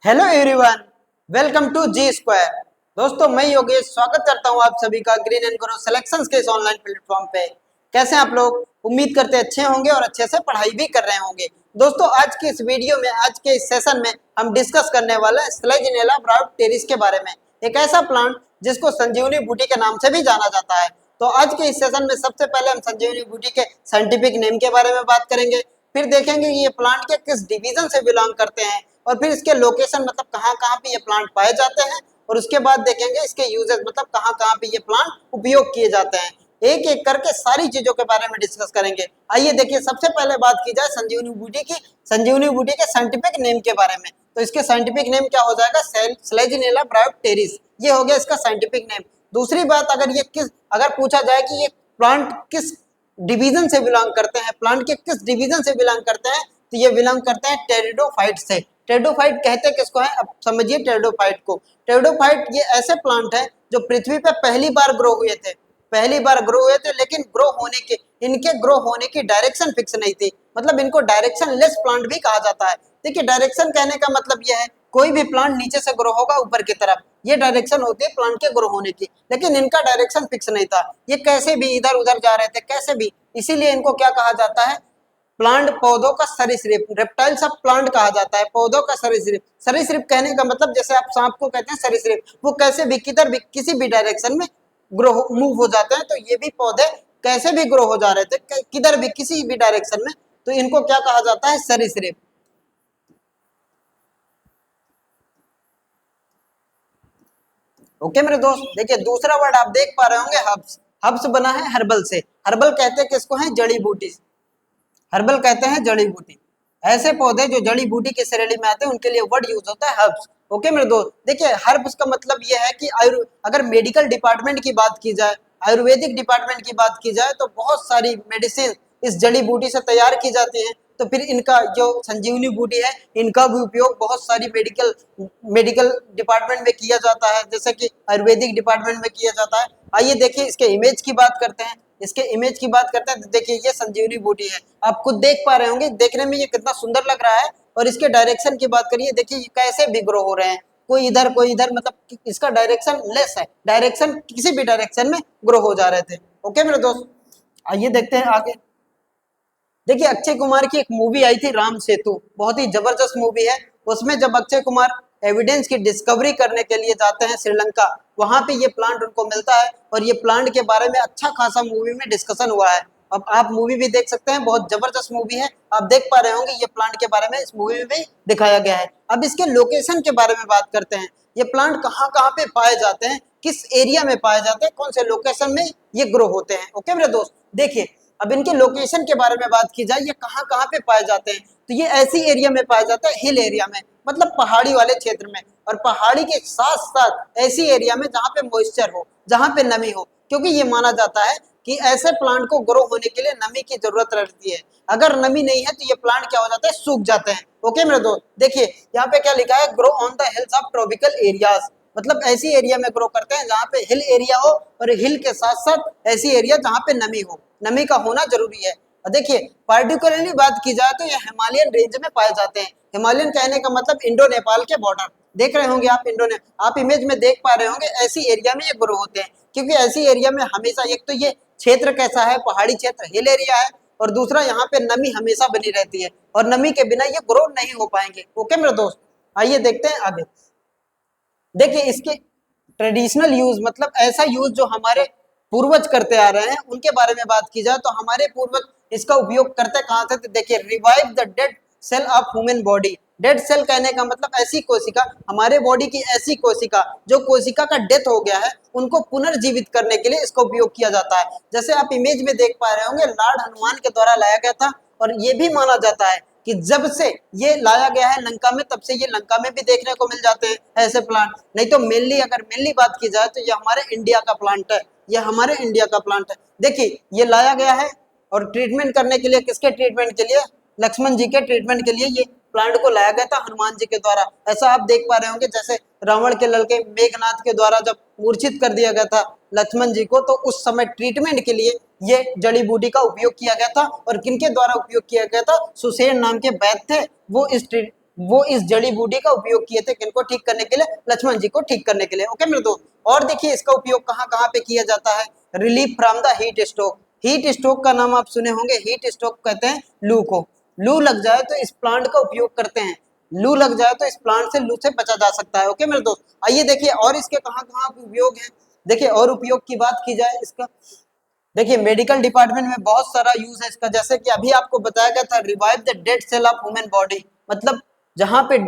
Hello everyone, welcome to G square. दोस्तों, मैं योगेश स्वागत करता हूं आप सभी का ग्रीन एंड ग्रो सिलेक्शंस के इस ऑनलाइन प्लेटफॉर्म पे। कैसे हैं आप लोग? उम्मीद करते अच्छे होंगे और अच्छे से पढ़ाई भी कर रहे होंगे। दोस्तों, आज के इस वीडियो में, आज के इस सेशन में हम डिस्कस करने वाले हैं स्लेजिनेला ब्रायोप्टेरिस के बारे में। एक ऐसा प्लांट जिसको संजीवनी बूटी के नाम से भी जाना जाता है। तो आज के इस सेशन में सबसे पहले हम संजीवनी बूटी के साइंटिफिक नेम के बारे में बात करेंगे, फिर देखेंगे कि ये प्लांट के किस डिवीजन से बिलोंग करते हैं, और फिर इसके लोकेशन मतलब कहाँ कहाँ पे ये प्लांट पाए जाते हैं, और उसके बाद देखेंगे इसके यूजेस मतलब कहाँ कहाँ पे ये प्लांट उपयोग किए जाते हैं। एक एक करके सारी चीजों के बारे में डिस्कस करेंगे। आइए देखिए, सबसे पहले बात की जाए संजीवनी बूटी की, संजीवनी बूटी के साइंटिफिक नेम के बारे में। तो इसके साइंटिफिक नेम क्या हो जाएगा? स्लेजिनेला ब्रायोप्टेरिस, ये हो गया इसका साइंटिफिक नेम। दूसरी बात, अगर पूछा जाए कि ये प्लांट किस डिवीजन से बिलोंग करते हैं, प्लांट के किस डिवीजन से बिलोंग करते हैं, तो ये बिलोंग करते हैं टेरिडोफाइट से। टेरिडोफाइट कहते किसको है? अब समझिए टेरिडोफाइट को। टेरिडोफाइट ये ऐसे प्लांट है जो पृथ्वी पे पहली बार ग्रो हुए थे, लेकिन इनके ग्रो होने की डायरेक्शन फिक्स नहीं थी। मतलब इनको डायरेक्शन लेस प्लांट भी कहा जाता है। देखिए, डायरेक्शन कहने का मतलब यह है कोई भी प्लांट नीचे से ग्रो होगा ऊपर की तरफ, ये डायरेक्शन होती है प्लांट के ग्रो होने की, लेकिन इनका डायरेक्शन फिक्स नहीं था। ये कैसे भी इधर उधर जा रहे थे, कैसे भी, इसीलिए इनको क्या कहा जाता है? प्लांट, पौधों का सरीसृप, रेप्टाइल्स ऑफ प्लांट कहा जाता है, पौधों का सरीसृप। सरीसृप कहने का मतलब जैसे आप सांप को कहते हैं सरीसृप, वो कैसे भी किधर भी किसी भी डायरेक्शन में ग्रो मूव हो जाते हैं। तो ये भी पौधे कैसे भी ग्रो हो जा रहे थे, किधर भी किसी भी डायरेक्शन में, तो इनको क्या कहा जाता है? सरीसृप। ओके मेरे दोस्त, देखिए दूसरा वर्ड आप देख पा रहे होंगे, हर्ब्स। हर्ब्स बना है हर्बल से। हर्बल कहते हैं किसको है? जड़ी बूटी। हर्बल कहते हैं जड़ी बूटी। ऐसे पौधे जो जड़ी बूटी के श्रेणी में आते हैं उनके लिए वर्ड यूज होता है हर्ब्स। ओके मेरे दोस्त, देखिए हर्ब्स का मतलब यह है कि अगर मेडिकल डिपार्टमेंट की बात की जाए, आयुर्वेदिक डिपार्टमेंट की बात की जाए, तो बहुत सारी मेडिसिन इस जड़ी बूटी से तैयार की जाती है। तो फिर इनका जो संजीवनी बूटी है, इनका भी उपयोग बहुत सारी मेडिकल मेडिकल डिपार्टमेंट में किया जाता है, जैसे कि आयुर्वेदिक डिपार्टमेंट में किया जाता है। आइए देखिए इसके इमेज की बात करते हैं। तो देखिए ये संजीवनी बूटी है, आप खुद देख पा रहे होंगे, देखने में ये कितना सुंदर लग रहा है। और इसके डायरेक्शन की बात करिए, देखिए ये कैसे भी ग्रो हो रहे हैं, कोई इधर, मतलब इसका डायरेक्शन लेस है, डायरेक्शन किसी भी डायरेक्शन में ग्रो हो जा रहे थे। ओके मेरे दोस्त, आइए देखते हैं आगे। देखिए अक्षय कुमार की एक मूवी आई थी राम सेतु, बहुत ही जबरदस्त मूवी है। उसमें जब अक्षय कुमार एविडेंस की डिस्कवरी करने के लिए जाते हैं श्रीलंका, वहां पे ये प्लांट उनको मिलता है, और ये प्लांट के बारे में अच्छा खासा मूवी में डिस्कशन हुआ है। अब आप मूवी भी देख सकते हैं, बहुत जबरदस्त मूवी है। आप देख पा रहे होंगे ये प्लांट के बारे में इस मूवी में भी दिखाया गया है। अब इसके लोकेशन के बारे में बात करते हैं। ये प्लांट कहाँ कहाँ पे पाए जाते हैं, किस एरिया में पाए जाते हैं, कौन से लोकेशन में ये ग्रो होते हैं। ओके मेरे दोस्त, देखिए अब इनके लोकेशन के बारे में बात की जाए, ये कहाँ कहाँ पे पाए जाते हैं, तो ये ऐसी एरिया में पाए जाते हैं, हिल एरिया में, मतलब पहाड़ी वाले क्षेत्र में, और पहाड़ी के साथ साथ ऐसी एरिया में जहाँ पे मॉइस्चर हो, जहाँ पे नमी हो, क्योंकि ये माना जाता है कि ऐसे प्लांट को ग्रो होने के लिए नमी की जरूरत रहती है। अगर नमी नहीं है तो ये प्लांट क्या हो जाते हैं? सूख जाते हैं। ओके मेरे दोस्त, देखिए यहाँ पे क्या लिखा है? Grow on the hills of tropical areas, मतलब ऐसी एरिया में ग्रो करते हैं जहाँ पे हिल एरिया हो, और हिल के साथ साथ ऐसी एरिया जहाँ पे नमी हो, नमी का होना जरूरी है। और देखिए पार्टिकुलरली बात की जाए तो ये हिमालयन रेंज में पाए जाते हैं। हिमालयन कहने का मतलब इंडो नेपाल के बॉर्डर, देख रहे होंगे आप इमेज में देख पा रहे होंगे, ऐसी एरिया में ये ग्रो होते हैं। क्योंकि ऐसी एरिया में हमेशा, एक तो ये क्षेत्र कैसा है? पहाड़ी क्षेत्र, हिल एरिया है, और दूसरा यहाँ पे नमी हमेशा बनी रहती है, और नमी के बिना ये ग्रो नहीं हो पाएंगे। ओके मेरे दोस्त, आइए देखते हैं आगे। देखिए इसके ट्रेडिशनल यूज, मतलब ऐसा यूज जो हमारे पूर्वज करते आ रहे हैं, उनके बारे में बात की जाए तो हमारे पूर्वज इसका उपयोग करते कहाँ थे? तो देखिए, revive the dead cell of human body. Dead cell कहने का मतलब ऐसी कोशिका, हमारे बॉडी की ऐसी कोशिका जो कोशिका का डेथ हो गया है, उनको पुनर्जीवित करने के लिए इसका उपयोग किया जाता है। जैसे आप इमेज में देख पा रहे होंगे, लॉर्ड हनुमान के द्वारा लाया गया था, और ये भी माना जाता है कि जब से ये लाया गया है लंका में, तब से ये लंका में भी देखने को मिल जाते हैं ऐसे प्लांट। नहीं तो मेनली बात की जाए तो ये हमारे इंडिया का प्लांट है, ये हमारे इंडिया का प्लांट है। देखिए ये लाया गया है, और ट्रीटमेंट करने के लिए, किसके ट्रीटमेंट के लिए? लक्ष्मण जी के ट्रीटमेंट के लिए ये प्लांट को लाया गया था हनुमान जी के द्वारा। ऐसा आप देख पा रहे होंगे, जैसे रावण के लड़के मेघनाथ के द्वारा जब मूर्छित कर दिया गया था लक्ष्मण जी को, तो उस समय ट्रीटमेंट के लिए ये जड़ी बूटी का उपयोग किया गया था। और किनके द्वारा उपयोग किया गया था? सुसेन नाम के वैद्य थे, वो इस वो इस जड़ी बूटी का उपयोग किए थे किनको ठीक करने के लिए, लक्ष्मण जी को ठीक करने के लिए। ओके मेरे दोस्त, और देखिए इसका उपयोग कहाँ कहाँ पे किया जाता है, relief from the heat stroke. Heat stroke का नाम आप सुने होंगे, हीट स्ट्रोक कहते हैं लू को। लू लग जाए तो इस प्लांट का उपयोग करते हैं, लू लग जाए तो इस प्लांट से लू से बचा जा सकता है। ओके मेरे दोस्त, आइए देखिए और इसके कहाँ कहाँ उपयोग है। देखिए और उपयोग की बात की जाए इसका, देखिए मेडिकल डिपार्टमेंट में बहुत सारा यूज है इसका, जैसे कि अभी आपको बताया गया था revive the dead cell of human body, मतलब जहां पे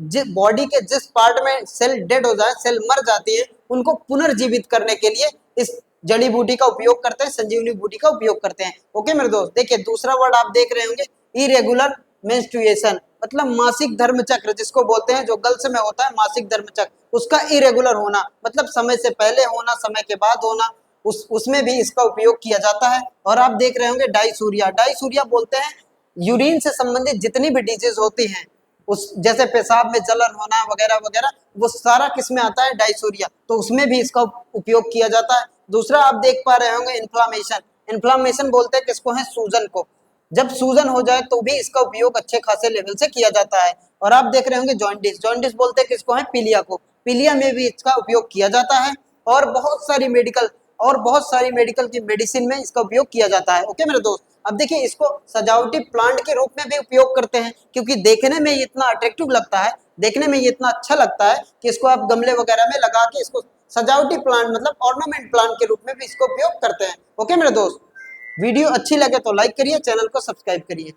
जिस बॉडी के जिस पार्ट में सेल डेड हो जाए, सेल मर जाती है, उनको पुनर्जीवित करने के लिए इस जड़ी बूटी का उपयोग करते हैं, संजीवनी बूटी का उपयोग करते हैं। ओके मेरे दोस्त, देखिए दूसरा वर्ड आप देख रहे होंगे इरेगुलर मेंस्ट्रुएशन, मतलब मासिक धर्म चक्र जिसको बोलते हैं, जो गर्ल्स में होता है मासिक धर्म चक्र, उसका इरेगुलर होना, मतलब समय से पहले होना, समय के बाद होना, उसमें भी इसका उपयोग किया जाता है। और आप देख रहे होंगे डाइसूरिया, डाइसूरिया बोलते हैं यूरिन से संबंधित जितनी भी डिजीज होती हैं, उस जैसे पेशाब में जलन होना वगैरह वगैरह, वो सारा किस में आता है, डाइसूरिया, तो उसमें भी इसका उपयोग किया जाता है। दूसरा आप देख पा रहे होंगे इन्फ्लामेशन, इन्फ्लामेशन बोलते हैं किसको है, सूजन को, जब सूजन हो जाए तो भी इसका उपयोग अच्छे खासे लेवल से किया जाता है। और आप देख रहे होंगे जॉन्डिस, जॉन्डिस बोलते हैं किसको है, पीलिया को, पीलिया में भी इसका उपयोग किया जाता है। और बहुत सारी मेडिकल की मेडिसिन में इसका उपयोग किया जाता है। ओके मेरे दोस्त, अब देखिए इसको सजावटी प्लांट के रूप में भी उपयोग करते हैं, क्योंकि देखने में ये इतना अट्रैक्टिव लगता है, देखने में ये इतना अच्छा लगता है कि इसको आप गमले वगैरह में लगा के इसको सजावटी प्लांट मतलब ऑर्नामेंट प्लांट के रूप में भी इसको उपयोग करते हैं। ओके मेरे दोस्त, वीडियो अच्छी लगे तो लाइक करिए, चैनल को सब्सक्राइब करिए।